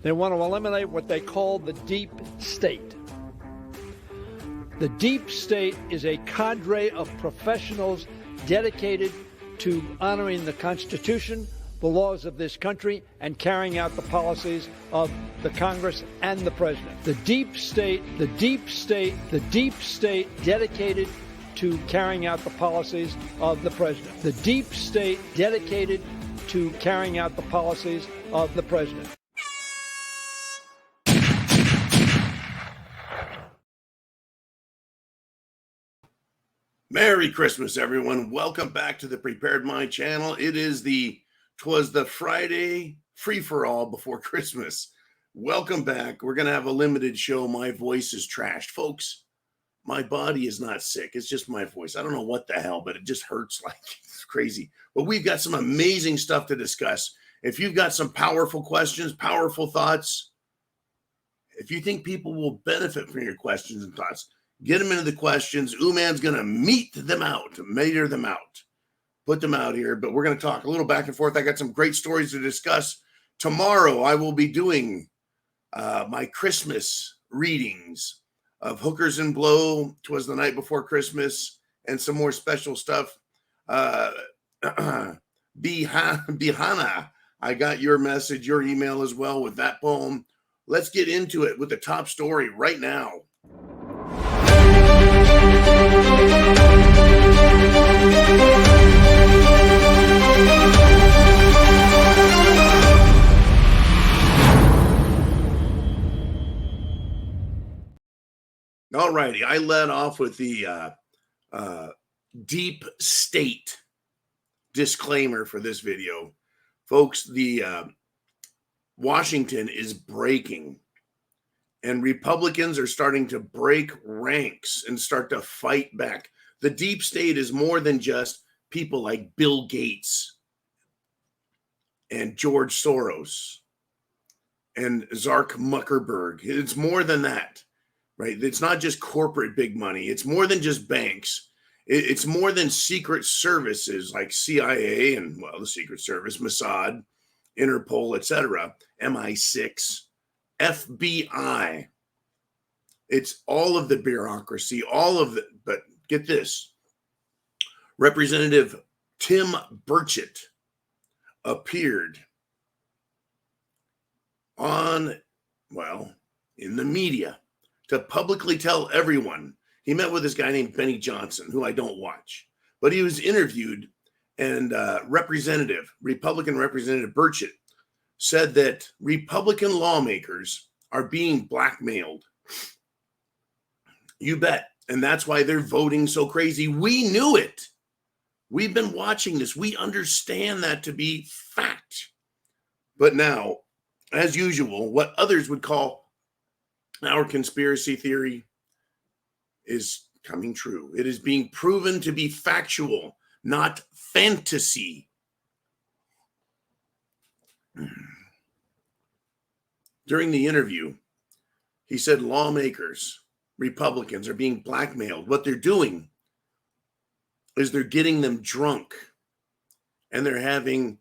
They want to eliminate what they call the deep state. The deep state is a cadre of professionals dedicated to honoring the Constitution, the laws of this country, and carrying out the policies of the Congress and the President. The deep state dedicated to carrying out the policies of the President. The deep state dedicated to carrying out the policies of the President. Merry Christmas, everyone. Welcome back to the Prepared Mind channel. It is Twas the Friday free-for-all before Christmas. Welcome back. We're going to have a limited show. My voice is trashed. Folks, my body is not sick. It's just my voice. I don't know what the hell, but it just hurts like it's crazy. But we've got some amazing stuff to discuss. If you've got some powerful questions, powerful thoughts, if you think people will benefit from your questions and thoughts, get them into the questions. Uman's going to meter them out, put them out here. But we're going to talk a little back and forth. I got some great stories to discuss. Tomorrow, I will be doing my Christmas readings of Hookers and Blow, Twas the Night Before Christmas, and some more special stuff. Bihana, I got your message, your email as well with that poem. Let's get into it with the top story right now. All righty, I led off with the deep state disclaimer for this video. Folks, the Washington is breaking, and Republicans are starting to break ranks and start to fight back. The deep state is more than just people like Bill Gates and George Soros and Zark Zuckerberg. It's more than that. Right? It's not just corporate big money. It's more than just banks. It's more than secret services like CIA and, well, the Secret Service, Mossad, Interpol, etc., MI6, FBI. It's all of the bureaucracy, all of it. But get this. Representative Tim Burchett appeared in the media to publicly tell everyone. He met with this guy named Benny Johnson, who I don't watch, but he was interviewed, and Republican Representative Burchett said that Republican lawmakers are being blackmailed. You bet. And that's why they're voting so crazy. We knew it. We've been watching this. We understand that to be fact. But now, as usual, what others would call our conspiracy theory is coming true. It is being proven to be factual, not fantasy. During the interview, he said lawmakers, Republicans, are being blackmailed. What they're doing is they're getting them drunk, and they're having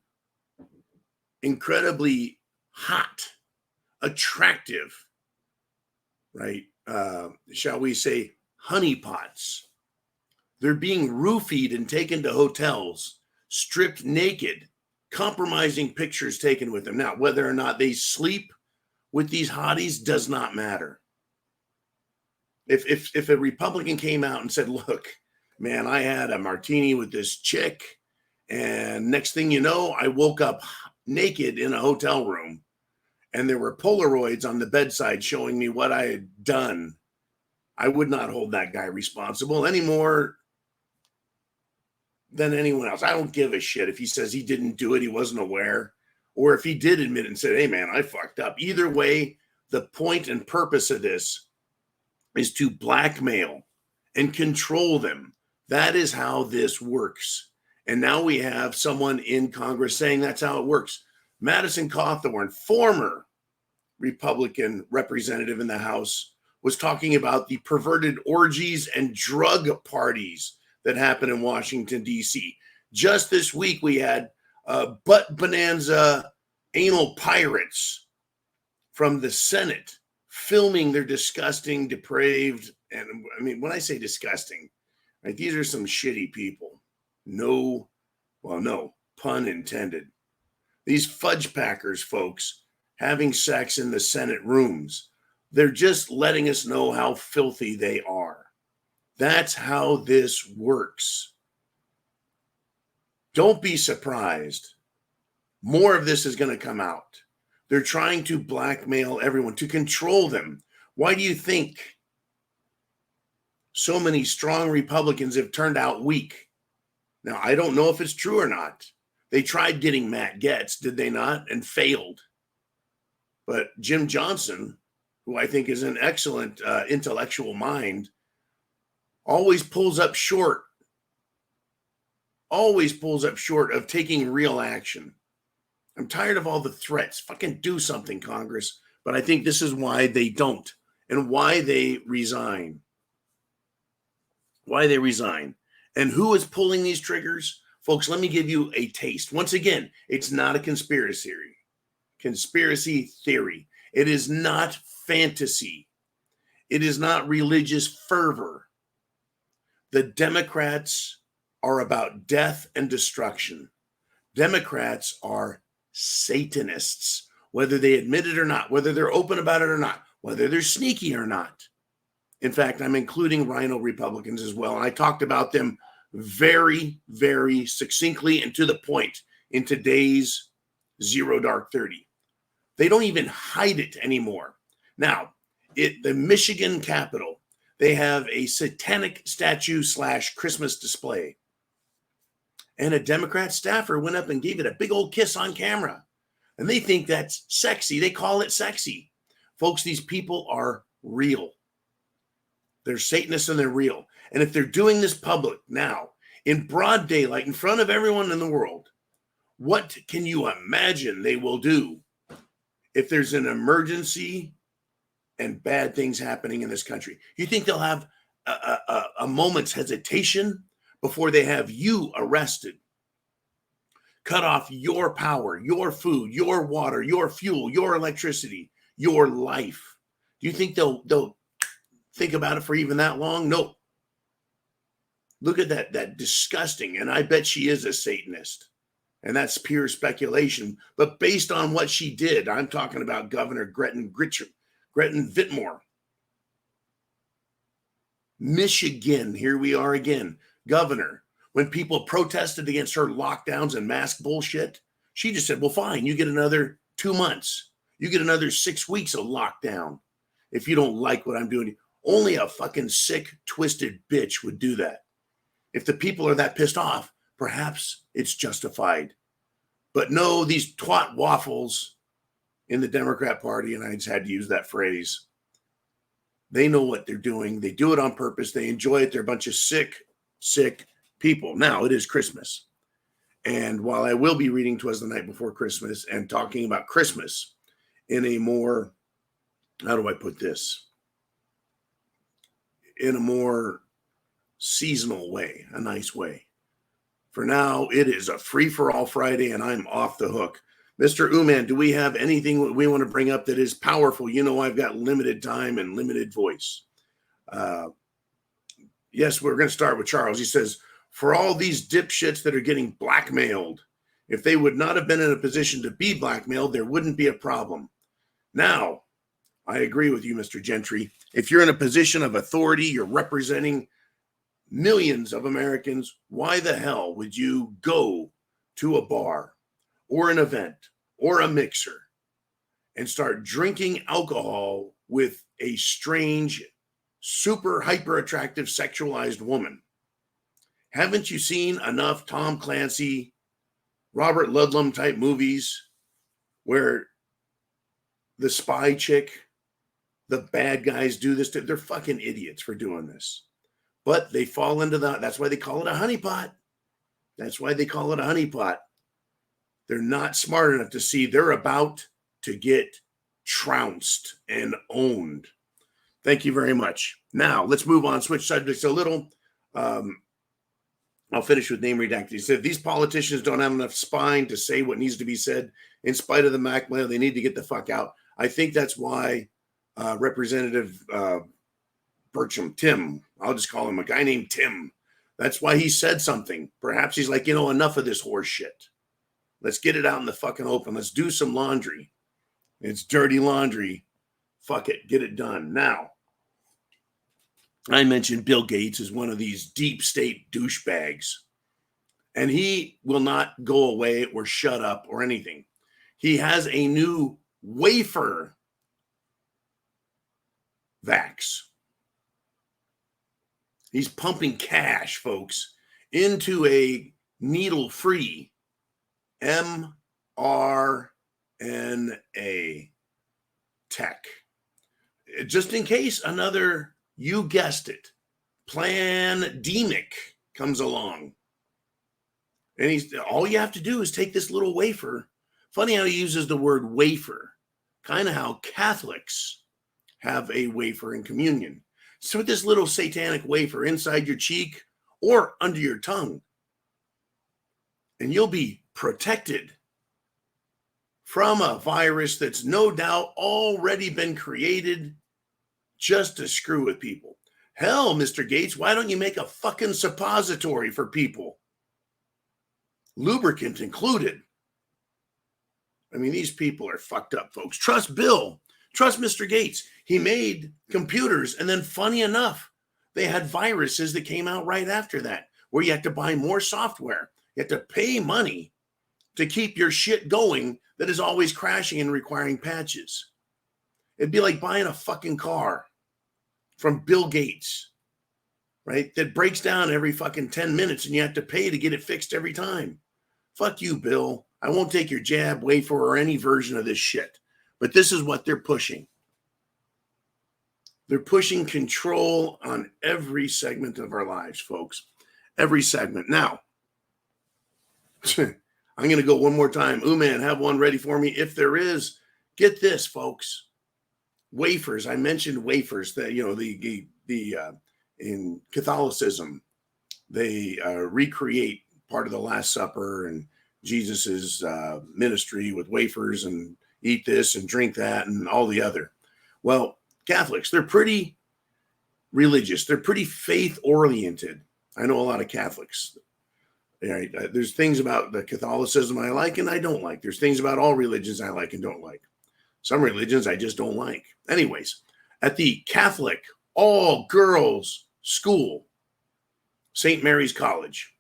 incredibly hot, attractive, right? Shall we say, honeypots. They're being roofied and taken to hotels, stripped naked, compromising pictures taken with them. Now, whether or not they sleep with these hotties does not matter. If a Republican came out and said, look, man, I had a martini with this chick, and next thing you know, I woke up naked in a hotel room, and there were Polaroids on the bedside showing me what I had done, I would not hold that guy responsible any more than anyone else. I don't give a shit if he says he didn't do it, he wasn't aware, or if he did admit it and said, hey, man, I fucked up. Either way, the point and purpose of this is to blackmail and control them. That is how this works. And now we have someone in Congress saying that's how it works. Madison Cawthorn, former Republican representative in the House, was talking about the perverted orgies and drug parties that happen in Washington, D.C. Just this week, we had butt bonanza anal pirates from the Senate filming their disgusting, depraved, and I mean, when I say disgusting, right, these are some shitty people. No pun intended. These fudge packers, folks, having sex in the Senate rooms, they're just letting us know how filthy they are. That's how this works. Don't be surprised. More of this is going to come out. They're trying to blackmail everyone, to control them. Why do you think so many strong Republicans have turned out weak? Now, I don't know if it's true or not. They tried getting Matt Gaetz, did they not? And failed. But Jim Johnson, who I think is an excellent intellectual mind, always pulls up short of taking real action. I'm tired of all the threats. Fucking do something, Congress. But I think this is why they don't and why they resign. And who is pulling these triggers? Folks, let me give you a taste. Once again, it's not a conspiracy theory. It is not fantasy. It is not religious fervor. The Democrats are about death and destruction. Democrats are Satanists, whether they admit it or not, whether they're open about it or not, whether they're sneaky or not. In fact, I'm including Rhino Republicans as well. And I talked about them very, very succinctly and to the point in today's Zero Dark 30. They don't even hide it anymore. Now, the Michigan Capitol, they have a satanic statue / Christmas display. And a Democrat staffer went up and gave it a big old kiss on camera. And they think that's sexy. They call it sexy. Folks, these people are real. They're Satanists and they're real. And if they're doing this public now, in broad daylight, in front of everyone in the world, what can you imagine they will do if there's an emergency and bad things happening in this country? You think they'll have a moment's hesitation before they have you arrested? Cut off your power, your food, your water, your fuel, your electricity, your life. Do you think they'll think about it for even that long? No. Look at that disgusting, and I bet she is a Satanist. And that's pure speculation. But based on what she did, I'm talking about Governor Gretchen Whitmore. Michigan, here we are again. Governor, when people protested against her lockdowns and mask bullshit, she just said, well, fine, you get another 2 months. You get another 6 weeks of lockdown if you don't like what I'm doing. Only a fucking sick, twisted bitch would do that. If the people are that pissed off, perhaps it's justified. But no, these twat waffles in the Democrat Party, and I just had to use that phrase, they know what they're doing. They do it on purpose. They enjoy it. They're a bunch of sick people. Now, it is Christmas. And while I will be reading Twas the Night Before Christmas and talking about Christmas in a more, how do I put this? In a more seasonal way, a nice way. For now, it is a free-for-all Friday, and I'm off the hook. Mr. Uman, do we have anything we want to bring up that is powerful? You know I've got limited time and limited voice. Yes, we're going to start with Charles. He says, for all these dipshits that are getting blackmailed, if they would not have been in a position to be blackmailed, there wouldn't be a problem. Now, I agree with you, Mr. Gentry. If you're in a position of authority, you're representing millions of Americans, why the hell would you go to a bar or an event or a mixer and start drinking alcohol with a strange, super hyper attractive sexualized woman? Haven't you seen enough Tom Clancy, Robert Ludlum type movies where the spy chick, the bad guys do this? They're fucking idiots for doing this. But they fall into that's why they call it a honeypot. That's why they call it a honeypot. They're not smart enough to see they're about to get trounced and owned. Thank you very much. Now, let's move on, switch subjects a little. I'll finish with name redacted. He said, these politicians don't have enough spine to say what needs to be said. In spite of the blackmail, they need to get the fuck out. I think that's why Representative Burcham, Tim, I'll just call him a guy named Tim. That's why he said something. Perhaps he's like, enough of this horse shit. Let's get it out in the fucking open. Let's do some laundry. It's dirty laundry. Fuck it. Get it done. Now, I mentioned Bill Gates is one of these deep state douchebags. And he will not go away or shut up or anything. He has a new wafer vax. He's pumping cash, folks, into a needle-free mRNA tech. Just in case another, you guessed it, plandemic comes along. And all you have to do is take this little wafer. Funny how he uses the word wafer, kind of how Catholics have a wafer in communion. So with this little satanic wafer inside your cheek or under your tongue, and you'll be protected from a virus that's no doubt already been created just to screw with people. Hell, Mr. Gates, why don't you make a fucking suppository for people? Lubricant included. I mean, these people are fucked up, folks. Trust Bill. Trust Mr. Gates. He made computers, and then funny enough, they had viruses that came out right after that, where you had to buy more software. You have to pay money to keep your shit going that is always crashing and requiring patches. It'd be like buying a fucking car from Bill Gates, right? That breaks down every fucking 10 minutes and you have to pay to get it fixed every time. Fuck you, Bill. I won't take your jab, wafer, or any version of this shit. But this is what they're pushing. They're pushing control on every segment of our lives, folks. Every segment. Now, I'm going to go one more time. Man, have one ready for me. If there is, get this, folks. Wafers. I mentioned wafers that, in Catholicism, they recreate part of the Last Supper and Jesus's ministry with wafers and eat this and drink that and all the other. Well, Catholics, they're pretty religious. They're pretty faith-oriented. I know a lot of Catholics. Right? There's things about the Catholicism I like and I don't like. There's things about all religions I like and don't like. Some religions I just don't like. Anyways, at the Catholic all-girls school, St. Mary's College.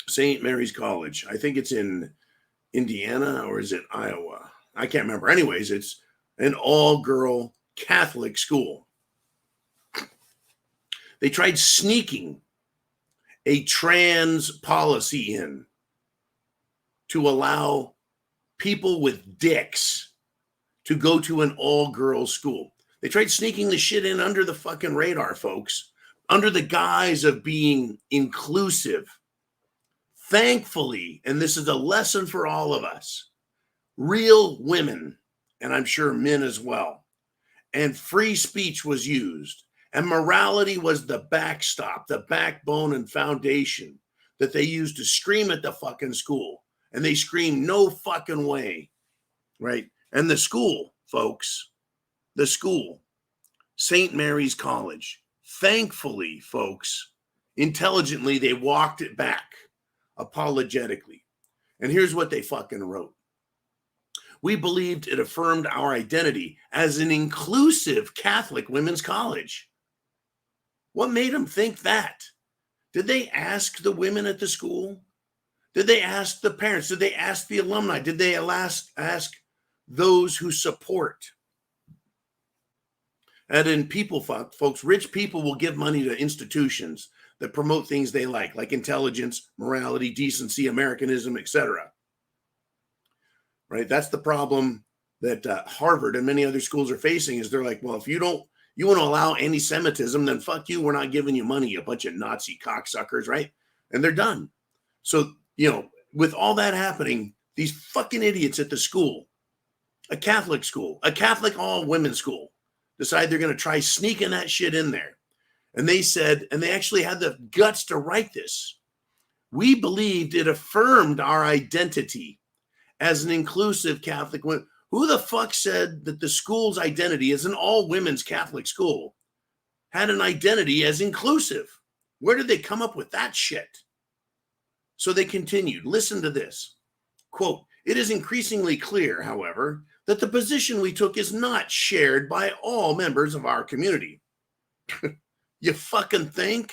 St. Mary's College. I think it's in Indiana or is it Iowa? I can't remember. Anyways, it's an all-girl Catholic school. They tried sneaking a trans policy in to allow people with dicks to go to an all-girls school. They tried sneaking the shit in under the fucking radar, folks, under the guise of being inclusive. Thankfully, and this is a lesson for all of us, real women, and I'm sure men as well, and free speech was used, and morality was the backstop, the backbone and foundation that they used to scream at the fucking school. And they screamed, no fucking way, right? And the school, folks, the school, St. Mary's College, thankfully, folks, intelligently, they walked it back apologetically. And here's what they fucking wrote. We believed it affirmed our identity as an inclusive Catholic women's college. What made them think that? Did they ask the women at the school? Did they ask the parents? Did they ask the alumni? Did they ask those who support? And in people, folks, rich people will give money to institutions that promote things they like intelligence, morality, decency, Americanism, etc. Right? That's the problem that Harvard and many other schools are facing is they're like, well, if you want to allow anti-Semitism, then fuck you. We're not giving you money, you bunch of Nazi cocksuckers, right? And they're done. So, with all that happening, these fucking idiots at the school, a Catholic school, a Catholic all-women school, decide they're going to try sneaking that shit in there. And they said, and they actually had the guts to write this. We believed it affirmed our identity as an inclusive Catholic woman. Who the fuck said that the school's identity as an all-women's Catholic school had an identity as inclusive? Where did they come up with that shit? So they continued. Listen to this. Quote, it is increasingly clear, however, that the position we took is not shared by all members of our community. You fucking think?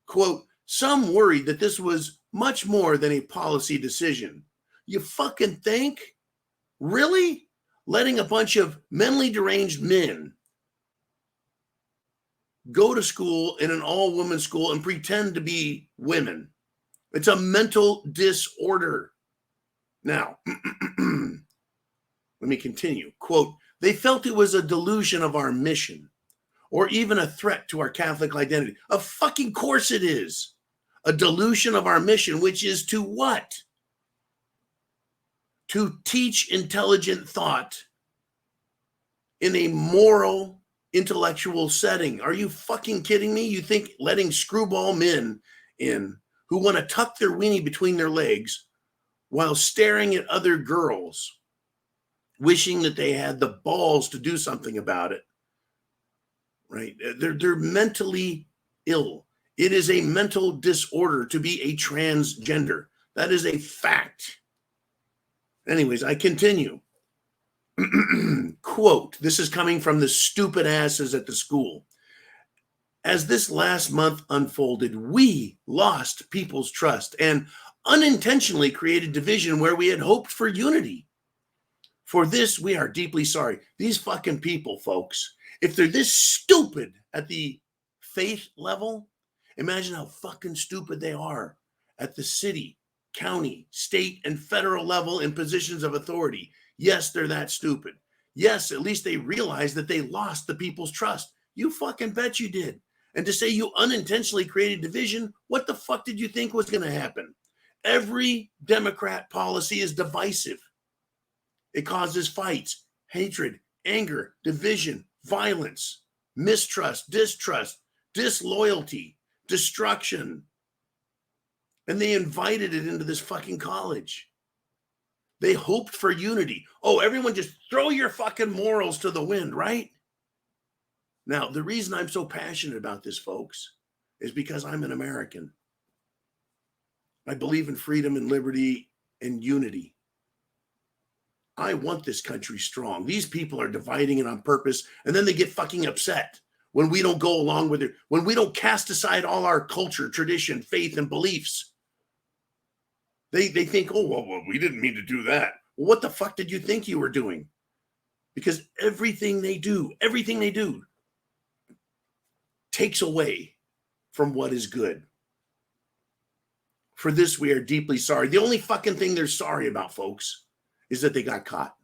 Quote, some worried that this was much more than a policy decision. You fucking think? Really? Letting a bunch of mentally deranged men go to school in an all-women school and pretend to be women. It's a mental disorder. Now, let me continue. Quote, they felt it was a delusion of our mission or even a threat to our Catholic identity. Of fucking course it is. A delusion of our mission, which is to what? To teach intelligent thought in a moral, intellectual setting. Are you fucking kidding me? You think letting screwball men in who want to tuck their weenie between their legs while staring at other girls, wishing that they had the balls to do something about it, right? They're mentally ill. It is a mental disorder to be a transgender. That is a fact. Anyways, I continue. Quote, this is coming from the stupid asses at the school. As this last month unfolded, we lost people's trust and unintentionally created division where we had hoped for unity. For this, we are deeply sorry. These fucking people, folks, if they're this stupid at the faith level, imagine how fucking stupid they are at the city, county, state, and federal level in positions of authority. Yes, they're that stupid. Yes, at least they realize that they lost the people's trust. You fucking bet you did. And to say you unintentionally created division, what the fuck did you think was going to happen? Every Democrat policy is divisive. It causes fights, hatred, anger, division, violence, mistrust, distrust, disloyalty, destruction. And they invited it into this fucking college. They hoped for unity. Oh, everyone just throw your fucking morals to the wind, right? Now, the reason I'm so passionate about this, folks, is because I'm an American. I believe in freedom and liberty and unity. I want this country strong. These people are dividing it on purpose, and then they get fucking upset when we don't go along with it, when we don't cast aside all our culture, tradition, faith, and beliefs. They think, oh, well, we didn't mean to do that. Well, what the fuck did you think you were doing? Because everything they do takes away from what is good. For this, we are deeply sorry. The only fucking thing they're sorry about, folks, is that they got caught.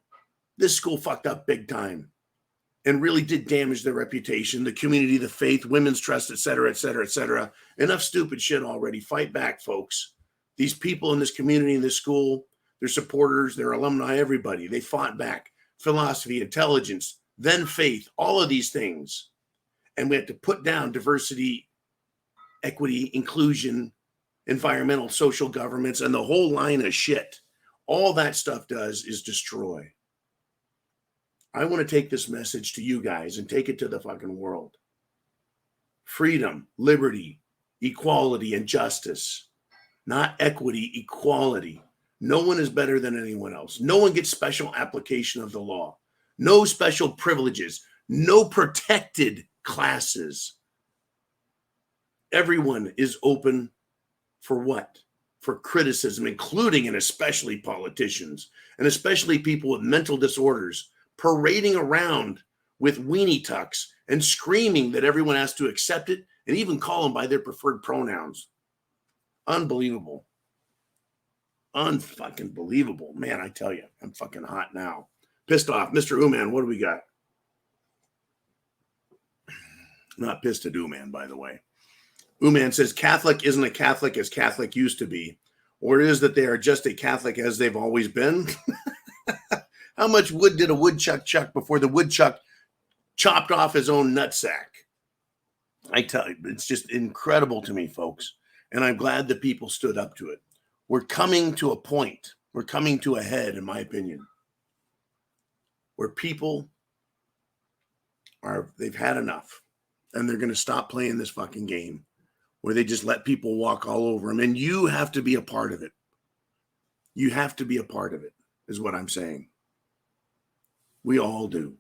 This school fucked up big time and really did damage their reputation, the community, the faith, women's trust, et cetera, et cetera, et cetera. Enough stupid shit already. Fight back, folks. These people in this community, in this school, their supporters, their alumni, everybody, they fought back. Philosophy, intelligence, then faith, all of these things. And we had to put down diversity, equity, inclusion, environmental, social governments, and the whole line of shit. All that stuff does is destroy. I want to take this message to you guys and take it to the fucking world. Freedom, liberty, equality, and justice. Not equity, equality. No one is better than anyone else. No one gets special application of the law. No special privileges. No protected classes. Everyone is open for what? For criticism, including and especially politicians, and especially people with mental disorders, parading around with weenie tucks and screaming that everyone has to accept it and even call them by their preferred pronouns. Unbelievable. Unfucking believable. Man, I tell you, I'm fucking hot now. Pissed off. Mr. Uman, what do we got? Not pissed at Uman, by the way. Uman says Catholic isn't a Catholic as Catholic used to be, or it is that they are just a Catholic as they've always been. How much wood did a woodchuck chuck before the woodchuck chopped off his own nutsack? I tell you, it's just incredible to me, folks. And I'm glad that people stood up to it. We're coming to a point. We're coming to a head, in my opinion. where people they've had enough, and they're going to stop playing this fucking game where they just let people walk all over them. And you have to be a part of it. You have to be a part of it, is what I'm saying. We all do.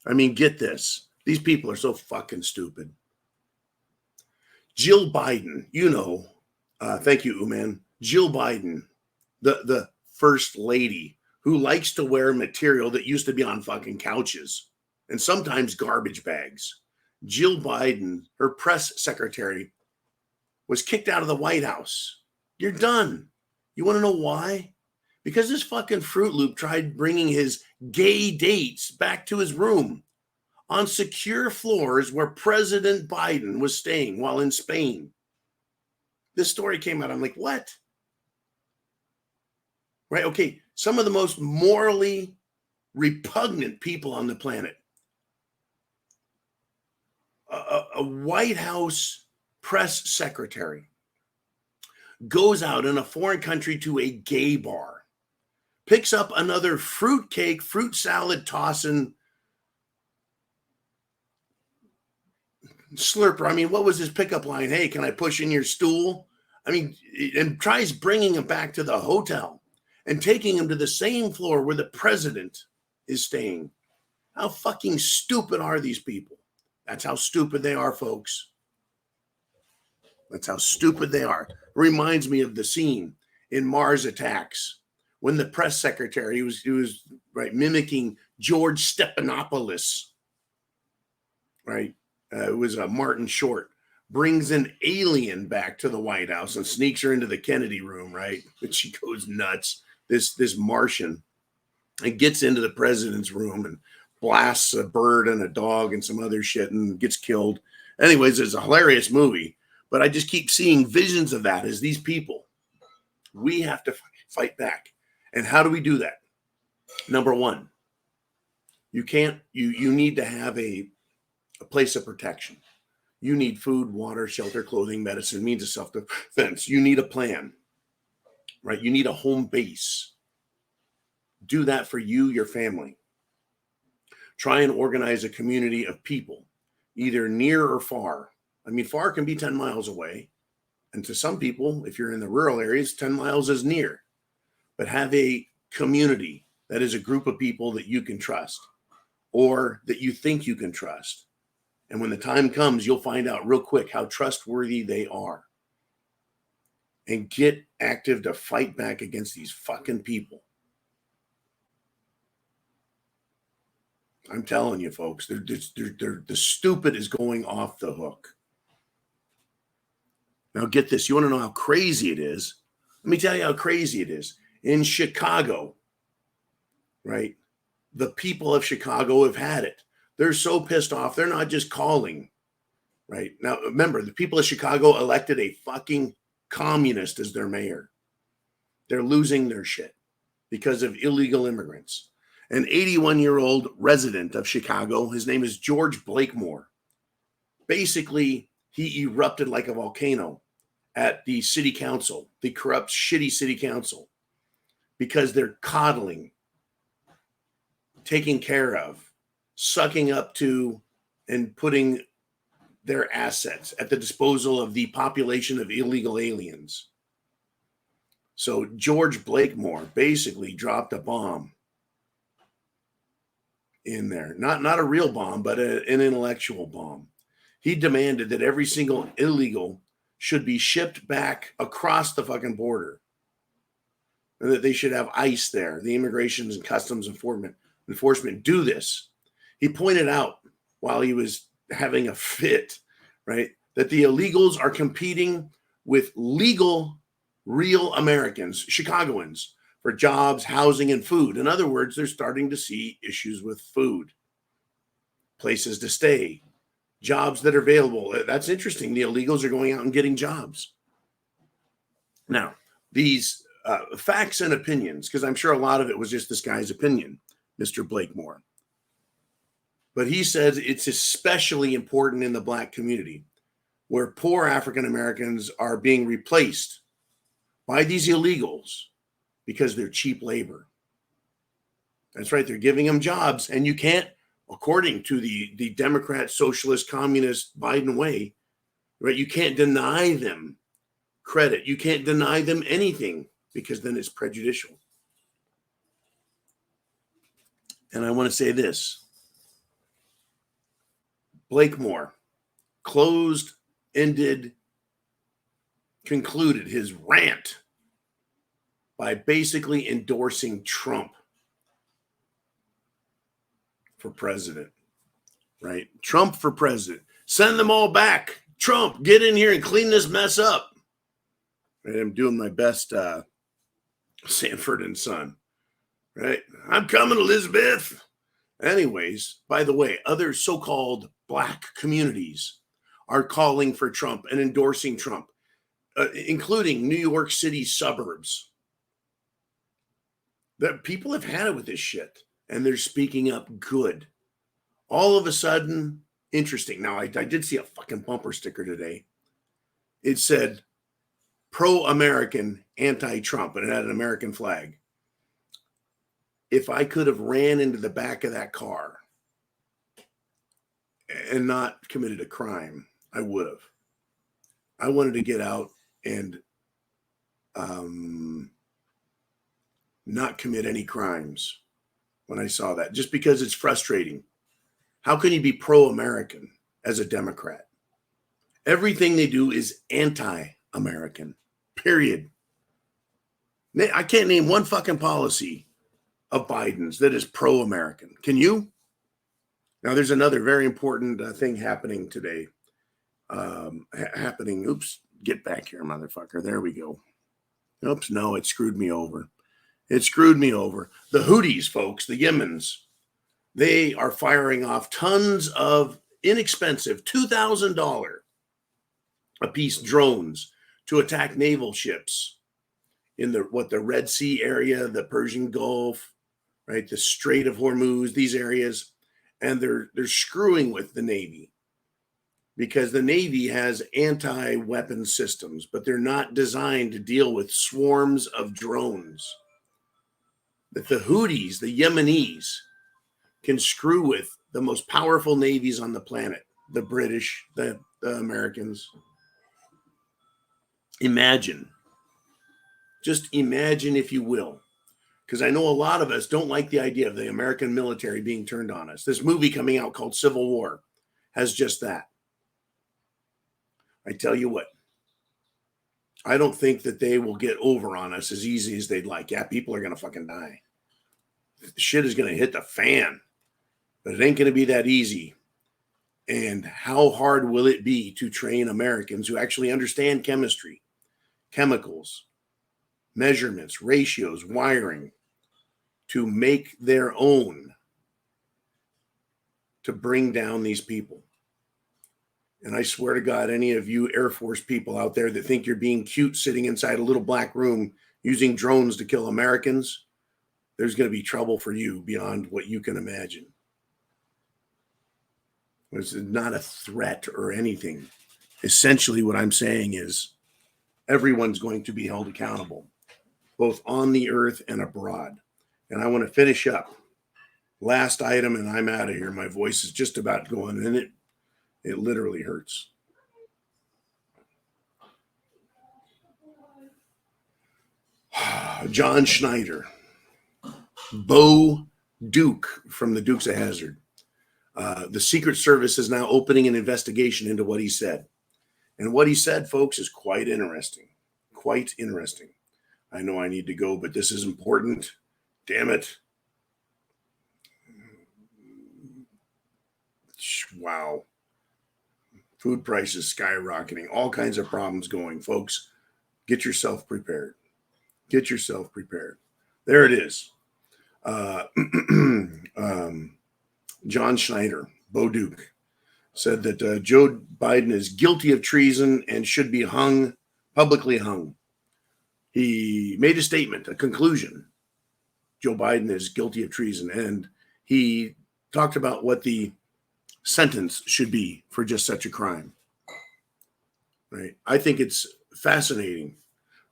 I mean, get this. These people are so fucking stupid. Jill Biden, thank you, Uman. Jill Biden, the first lady who likes to wear material that used to be on fucking couches and sometimes garbage bags. Jill Biden, her press secretary, was kicked out of the White House. You're done. You want to know why? Because this fucking Fruit Loop tried bringing his gay dates back to his room on secure floors where President Biden was staying while in Spain. This story came out. I'm like, what? Right? Okay. Some of the most morally repugnant people on the planet. A White House press secretary goes out in a foreign country to a gay bar, picks up another fruit cake, fruit salad tossing slurper. I mean, what was his pickup line? Hey, can I push in your stool? I mean, and tries bringing him back to the hotel and taking him to the same floor where the president is staying. How fucking stupid are these people? That's how stupid they are, folks. That's how stupid they are. It reminds me of the scene in Mars Attacks when the press secretary, he was right mimicking George Stephanopoulos, right? It was Martin Short, brings an alien back to the White House and sneaks her into the Kennedy room, right? But she goes nuts. This Martian, and gets into the president's room and blasts a bird and a dog and some other shit and gets killed. Anyways, it's a hilarious movie, but I just keep seeing visions of that as these people. We have to fight back. And how do we do that? Number one, you need to have a place of protection. You need food, water, shelter, clothing, medicine, means of self-defense. You need a plan, right? You need a home base. Do that for you, your family. Try and organize a community of people, either near or far. I mean, far can be 10 miles away. And to some people, if you're in the rural areas, 10 miles is near. But have a community that is a group of people that you can trust or that you think you can trust. And when the time comes, you'll find out real quick how trustworthy they are. And get active to fight back against these fucking people. I'm telling you, folks, the stupid is going off the hook. Now, get this. You want to know how crazy it is? Let me tell you how crazy it is. In Chicago, right? The people of Chicago have had it. They're so pissed off. They're not just calling, right? Now, remember, the people of Chicago elected a fucking communist as their mayor. They're losing their shit because of illegal immigrants. An 81-year-old resident of Chicago, his name is George Blakemore. Basically, he erupted like a volcano at the city council, the corrupt, shitty city council, because they're coddling, taking care of, sucking up to, and putting their assets at the disposal of the population of illegal aliens. So George Blakemore basically dropped a bomb in there. Not a real bomb, but an intellectual bomb. He demanded that every single illegal should be shipped back across the fucking border. And that they should have ICE there, the Immigration and Customs Enforcement do this. He pointed out while he was having a fit, right, that the illegals are competing with legal, real Americans, Chicagoans, for jobs, housing, and food. In other words, they're starting to see issues with food, places to stay, jobs that are available. That's interesting. The illegals are going out and getting jobs. Now, these facts and opinions, because I'm sure a lot of it was just this guy's opinion, Mr. Blakemore. But he says it's especially important in the Black community, where poor African Americans are being replaced by these illegals because they're cheap labor. That's right. They're giving them jobs. And you can't, according to the Democrat, Socialist, Communist Biden way, right? You can't deny them credit. You can't deny them anything because then it's prejudicial. And I want to say this. Blakemore concluded his rant by basically endorsing Trump for president, right? Trump for president. Send them all back. Trump, get in here and clean this mess up. Right? I'm doing my best, Sanford and Son, right? I'm coming, Elizabeth. Anyways, by the way, other so-called black communities are calling for Trump and endorsing Trump, including New York City suburbs. That people have had it with this shit, and they're speaking up good. All of a sudden, interesting. Now, I did see a fucking bumper sticker today. It said, pro-American, anti-Trump, and it had an American flag. If I could have ran into the back of that car and not committed a crime, I would have. I wanted to get out and not commit any crimes when I saw that, just because it's frustrating. How can you be pro-American as a Democrat? Everything they do is anti-American, period. I can't name one fucking policy of Biden's that is pro-American. Can you? Now, there's another very important thing happening today. Oops, get back here, motherfucker. There we go. Oops, no, it screwed me over. It screwed me over. The Houthis, folks, the Yemens, they are firing off tons of inexpensive $2,000 a piece drones to attack naval ships in the Red Sea area, the Persian Gulf, right, the Strait of Hormuz, these areas, and they're screwing with the Navy because the Navy has anti-weapon systems, but they're not designed to deal with swarms of drones. That the Houthis, the Yemenis, can screw with the most powerful navies on the planet, the British, the Americans. Imagine, just imagine, if you will, because I know a lot of us don't like the idea of the American military being turned on us. This movie coming out called Civil War has just that. I tell you what, I don't think that they will get over on us as easy as they'd like. Yeah, people are going to fucking die. Shit is going to hit the fan, but it ain't going to be that easy. And how hard will it be to train Americans who actually understand chemistry, chemicals, measurements, ratios, wiring, to make their own, to bring down these people? And I swear to God, any of you Air Force people out there that think you're being cute sitting inside a little black room using drones to kill Americans, there's going to be trouble for you beyond what you can imagine. It's not a threat or anything. Essentially, what I'm saying is everyone's going to be held accountable, both on the earth and abroad. And I want to finish up. Last item, and I'm out of here. My voice is just about going, and it literally hurts. John Schneider, Bo Duke from the Dukes of Hazzard. The Secret Service is now opening an investigation into what he said. And what he said, folks, is quite interesting. Quite interesting. I know I need to go, but this is important. Damn it. Wow. Food prices skyrocketing. All kinds of problems going, folks. Get yourself prepared. Get yourself prepared. There it is. John Schneider, Bo Duke, said that Joe Biden is guilty of treason and should be hung, publicly hung. He made a statement, a conclusion. Joe Biden is guilty of treason, and he talked about what the sentence should be for just such a crime. Right? I think it's fascinating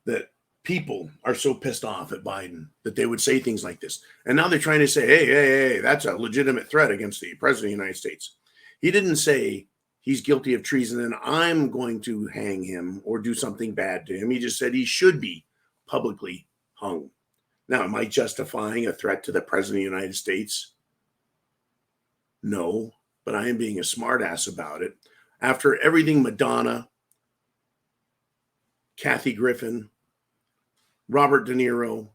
that people are so pissed off at Biden that they would say things like this. And now they're trying to say, hey, that's a legitimate threat against the president of the United States. He didn't say he's guilty of treason and I'm going to hang him or do something bad to him. He just said he should be publicly hung. Now, am I justifying a threat to the president of the United States? No, but I am being a smartass about it. After everything Madonna, Kathy Griffin, Robert De Niro,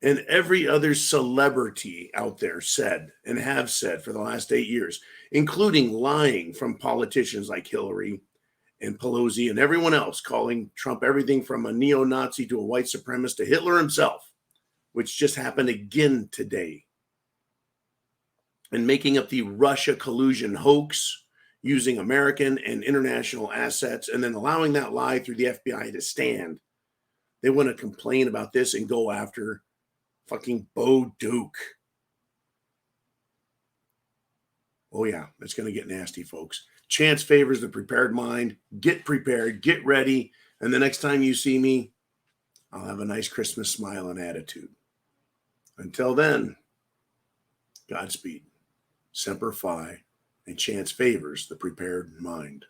and every other celebrity out there said and have said for the last 8 years, including lying from politicians like Hillary and Pelosi and everyone else, calling Trump everything from a neo-Nazi to a white supremacist to Hitler himself, which just happened again today, and making up the Russia collusion hoax using American and international assets and then allowing that lie through the FBI to stand. They want to complain about this and go after fucking Bo Duke. Oh, yeah, it's going to get nasty, folks. Chance favors the prepared mind. Get prepared, get ready. And the next time you see me, I'll have a nice Christmas smile and attitude. Until then, Godspeed, Semper Fi, and chance favors the prepared mind.